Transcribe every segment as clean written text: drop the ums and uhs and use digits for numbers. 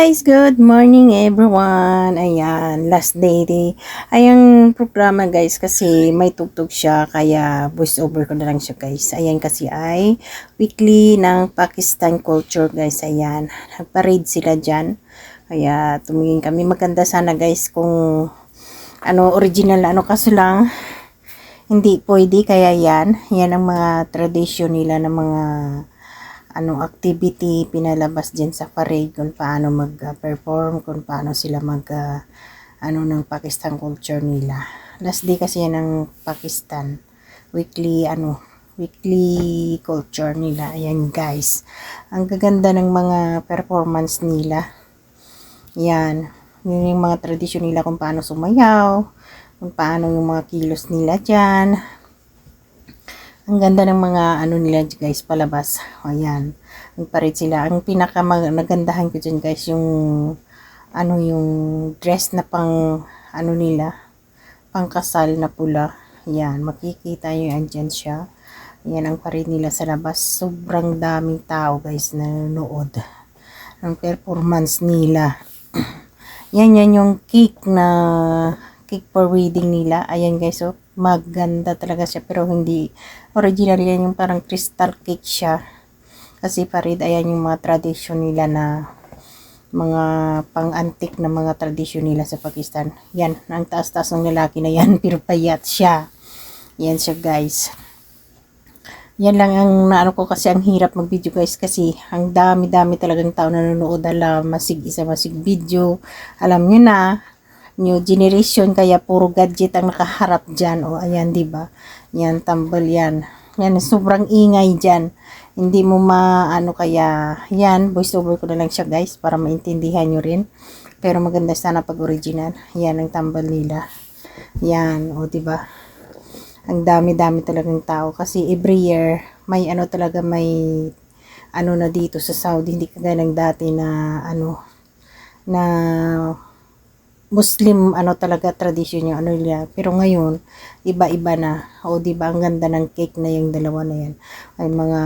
Guys, good morning everyone. Ayan, last day. Ayang programa guys kasi may tugtog siya kaya voice over ko na lang siya guys. Ayan kasi ay weekly ng Pakistan culture guys. Ayan, nagparade sila dyan. Kaya tumingin kami. Maganda sana guys kung original kaso lang hindi pwede kaya yan ang mga tradisyon nila ng mga activity pinalabas dyan sa parade kung paano mag-perform, kung paano sila ng Pakistan culture nila. Last day kasi yan ng Pakistan. Weekly culture nila. Ayan guys. Ang gaganda ng mga performance nila. Yan. Yun yung mga tradisyon nila kung paano sumayaw, kung paano yung mga kilos nila dyan. Ang ganda ng mga nila guys palabas. Ayan. Nagparade sila. Ang pinaka nagandahan ko dyan guys yung yung dress na pang nila pangkasal na pula. Ayan. Makikita nyo andyan siya. Ayan ang parade nila sa labas. Sobrang daming tao guys na nanonood ng performance nila. Yan yung cake for wedding nila. Ayan guys, so maganda talaga siya pero hindi original, yan yung parang crystal cake siya. Kasi parade, ayan yung mga tradisyon nila na mga pang-antik na mga tradisyon nila sa Pakistan. Yan, ang taas-taas ng lalaki na yan, pero payat siya. Yan siya guys. Yan lang ang ko kasi ang hirap mag-video guys kasi ang dami-dami talagang tao na nanonood. Masig video. Alam nyo na, new generation kaya puro gadget ang nakaharap dyan. O ayan, diba? Yan, tambal yan. Yan, sobrang ingay dyan. Hindi mo kaya yan, voice over ko na lang siya guys para maintindihan nyo rin. Pero maganda sana pag original. Yan ang tambal nila. Yan, o diba? Ang dami-dami talagang tao kasi every year may talaga may na dito sa Saudi, hindi kagaya ng dati na na Muslim talaga tradisyon yung nila. Pero ngayon, iba-iba na. O diba, ang ganda ng cake na yung dalawa na yan. Ay mga,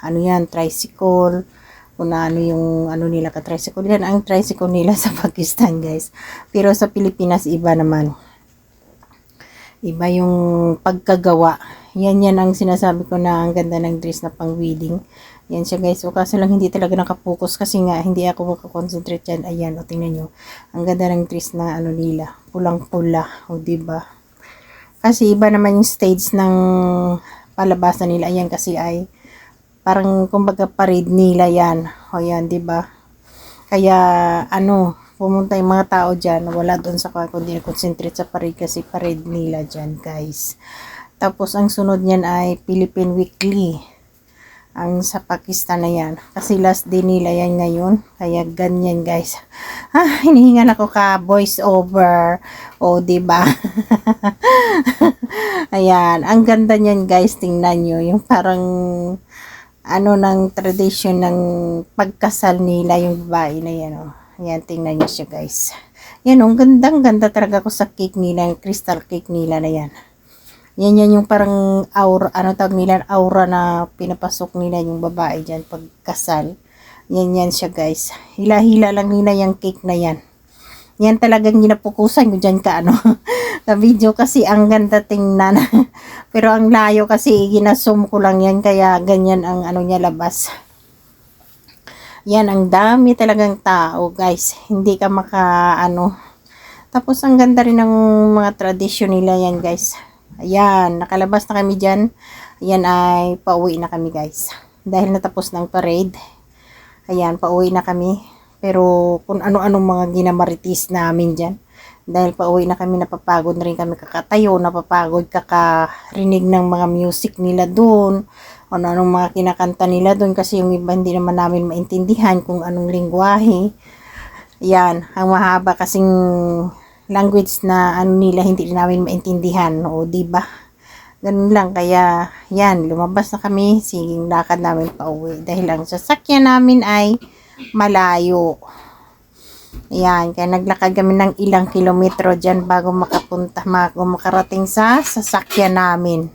yan, tricycle. Kung yung nila ka-tricycle. Yan ang tricycle nila sa Pakistan, guys. Pero sa Pilipinas, iba naman. Iba yung pagkagawa. Yan ang sinasabi ko na ang ganda ng dress na pang wedding. Yan siya guys. So kaso lang hindi talaga nakapokus kasi nga hindi ako makakonsentrate dyan. Ayan, o tingnan nyo. Ang ganda ng dress na nila. Pulang-pula. O diba? Kasi iba naman yung stage ng palabasan nila. Ayan kasi ay parang kumbaga parade nila yan. O yan, diba? Kaya pumunta yung mga tao dyan. Wala doon sa kundi concentrate sa parade kasi parade nila dyan guys. Tapos ang sunod niyan ay Philippine Weekly. Ang sa Pakistan na yan. Kasi last day nila yan ngayon. Kaya ganyan guys. Hinihingan ako ka voice over. O diba? Ayan. Ang ganda niyan guys. Tingnan nyo. Yung parang ng tradisyon ng pagkasal nila yung babae na yan. O. Ayan. Tingnan nyo siya guys. Yan. Ang ganda talaga ko sa cake nila. Yung crystal cake nila na yan. Yan yung parang aura, tawag nila, aura na pinapasok nila yung babae dyan pagkasal. Yan siya guys. Hila-hila lang nila yung cake na yan. Yan talagang ginapukusan ko dyan sa video kasi ang ganda tingnan. Pero ang layo kasi ginasum ko lang yan kaya ganyan ang niya labas. Yan, ang dami talagang tao guys. Hindi ka Tapos ang ganda rin ng mga tradisyon nila yan guys. Ayan, nakalabas na kami dyan. Ayan ay pauwi na kami guys. Dahil natapos ng parade. Ayan, pauwi na kami. Pero kung ano-anong mga ginamaritis namin dyan. Dahil pauwi na kami, napapagod na rin kami kakatayo. Napapagod kakarinig ng mga music nila doon. Ano-anong mga kinakanta nila doon. Kasi yung iba hindi naman namin maintindihan kung anong lingwahe. Ayan, ang mahaba kasing language na nila hindi namin maintindihan. O diba? Ganun lang. Kaya yan, lumabas na kami. Siging lakad namin pauwi. Dahil ang sasakyan namin ay malayo. Ayan, kaya naglakad kami ng ilang kilometro dyan bago makarating sa sasakyan namin.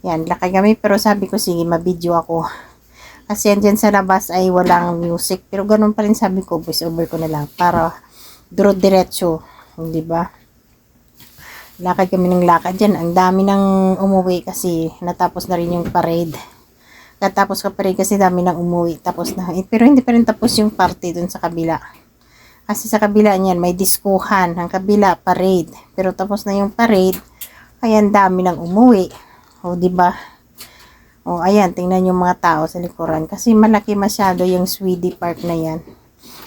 Yan, lakad kami pero sabi ko sige, mabidyo ako. Kasi yan dyan sa labas ay walang music. Pero ganun pa rin sabi ko, voice over ko na lang para diretso, di ba? Lakad kami ng lakad dyan. Ang dami nang umuwi kasi natapos na rin yung parade. Katapos ka pa rin kasi dami nang umuwi. Tapos na. Pero hindi pa rin tapos yung party dun sa kabila. Kasi sa kabila niyan may diskuhan. Ang kabila parade. Pero tapos na yung parade. Kaya ang dami nang umuwi. O di ba? O ayan, tingnan yung mga tao sa likuran. Kasi malaki masyado yung Swede Park na yan.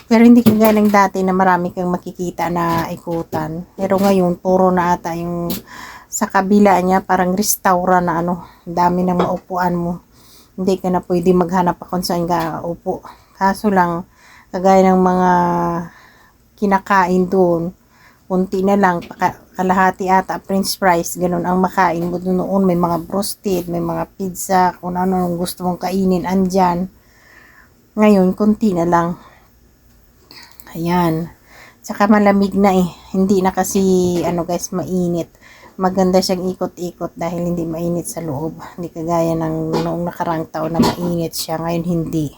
Pero hindi kagaya ng dati na marami kang makikita na ikutan. Pero ngayon, puro na ata yung sa kabila niya, parang restaurant na ano, dami ng maupuan mo. Hindi ka na pwede maghanap pa kung saan ka upo. Kaso lang, kagaya ng mga kinakain doon, kunti na lang, kalahati ata, french fries, ganun ang makain mo doon noon. May mga broasted, may mga pizza, kung ano ang gusto mong kainin, andyan. Ngayon, kunti na lang. Ayan. Tsaka malamig na eh. Hindi na kasi, ano guys, mainit. Maganda siyang ikot-ikot dahil hindi mainit sa loob. Hindi kagaya ng noong nakaraang taon na mainit siya. Ngayon hindi.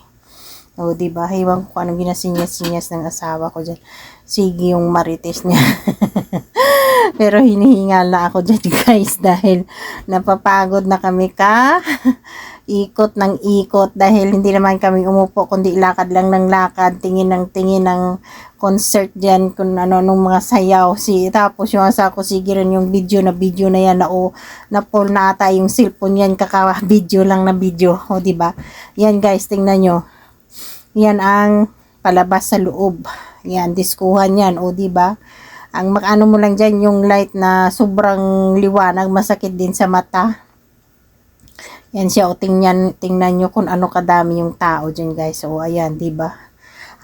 O, diba? Hiwang ko anong ginasinyas-sinyas ng asawa ko dyan. Sige yung marites niya. Pero hinihingal na ako dyan guys dahil napapagod na kami ikot ng ikot dahil hindi naman kami umupo kundi lakad lang ng lakad, tingin ng concert dyan kung ano nung mga sayaw. Tapos yung asawa ko sige rin yung video na yan na pull na ata yung cellphone yan, kaka video lang na video. O diba? Yan guys, tingnan nyo. Yan ang palabas sa loob. Yan, diskuhan yan. O diba? Ang ano mo lang dyan, yung light na sobrang liwanag, masakit din sa mata. Yan siya, o tingnan nyo kung ano kadami yung tao dyan guys. O ayan, diba?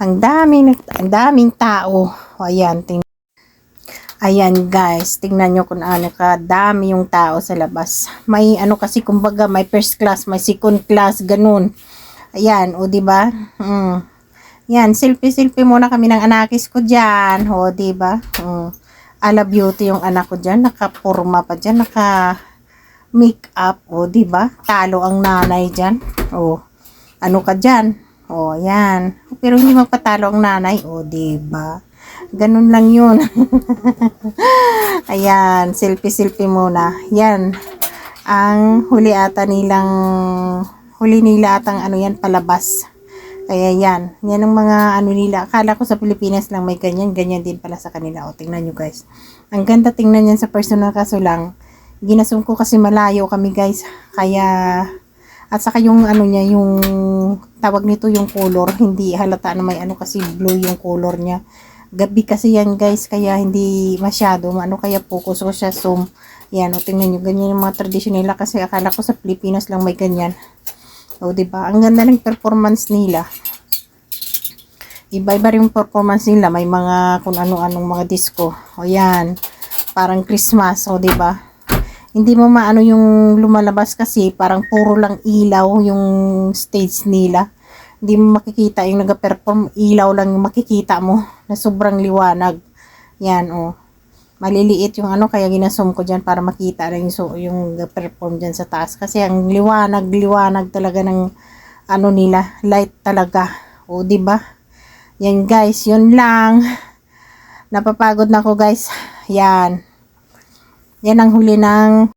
Ang daming tao. O ayan, ayan guys, tingnan nyo kung ano kadami yung tao sa labas. May ano kasi, kumbaga, may first class, may second class, ganun. Ayan, o diba? Yan, selfie muna kami ng anakis ko dyan. O diba? Ala beauty yung anak ko dyan, nakapurma pa dyan, make up, o diba? Talo ang nanay dyan. O, ano ka dyan? O, yan. Pero hindi magpatalo ang nanay. O, diba? Ganun lang yun. Ayan, selfie muna. Yan. Ang huli nila atang ano yan, palabas. Kaya yan. Yan ang mga ano nila. Akala ko sa Pilipinas lang may ganyan. Ganyan din pala sa kanila. O, tingnan nyo guys. Ang ganda tingnan yan sa personal, kaso lang ginasum ko kasi malayo kami guys, kaya at saka yung ano niya, yung tawag nito yung color, hindi halata na may ano kasi blue yung color niya. Gabi kasi yan guys, kaya hindi masyado ano, kaya focus ko siya zoom. Yan, o tingnan nyo, ganyan yung mga tradisyon nila kasi akala ko sa Pilipinas lang may ganyan. O diba, ang ganda ng performance nila. Iba-iba rin yung performance nila, may mga kung ano-anong mga disco. O yan, parang Christmas, o diba? Hindi mo maano yung lumalabas kasi parang puro lang ilaw yung stage nila. Hindi mo makikita yung nag-perform, ilaw lang yung makikita mo na sobrang liwanag. Yan, o. Maliliit yung ano, kaya ginasum ko dyan para makita lang yung nag-perform dyan sa taas. Kasi ang liwanag talaga ng ano nila, light talaga. O, diba? Yan guys, yun lang. Napapagod na ako guys. Yan. Yan ang huli ng